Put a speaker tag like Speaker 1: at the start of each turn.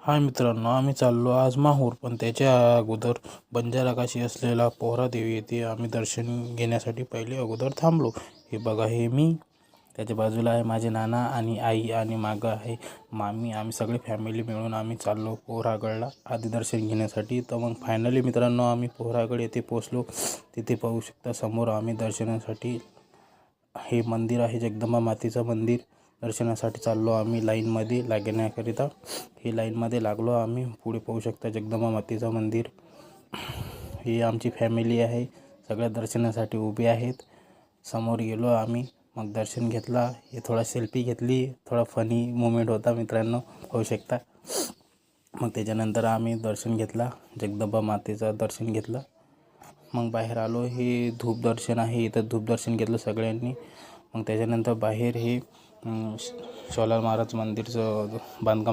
Speaker 1: हाय मित्रांनो, आम्ही चाललो आज माहूर, पण त्याच्या अगोदर बंजारा काशी असलेला पोहरा देवी येथे आम्ही दर्शन घेण्यासाठी पहिले अगोदर थांबलो। हे बघा, हे मी, त्याच्या बाजूला आहे माझे नाना आणि आई आणि मागं आहे मामी। आम्ही सगळे फॅमिली मिळून आम्ही चाललो पोहरागडला आधी दर्शन घेण्यासाठी। तर मग फायनली मित्रांनो आम्ही पोहरागड येथे पोहोचलो। तिथे पाहू शकता समोर आम्ही दर्शनासाठी हे मंदिर आहे, जगदंबा मातेचं मंदिर। दर्शनासाठी चाललो आम्ही लाईनमध्ये लागण्याकरिता। हे लाईनमध्ये लागलो आम्ही। पुढे पाहू शकता जगदंबा मातेचं मंदिर। ही आमची फॅमिली आहे, सगळ्या दर्शनासाठी उभे आहेत। समोर गेलो आम्ही, मग दर्शन घेतला। हे थोडा सेल्फी घेतली, थोडा फनी मोमेंट होता मित्रांनो, पाहू शकता। मग त्याच्यानंतर आम्ही दर्शन घेतला, जगदंबा मातेचं दर्शन घेतलं। मग बाहेर आलो। हे धूप दर्शन आहे, इथं धूप दर्शन घेतलं सगळ्यांनी। मग त्याच्यानंतर बाहेर हे शोलार महाराज मंदिरचं बांधकाम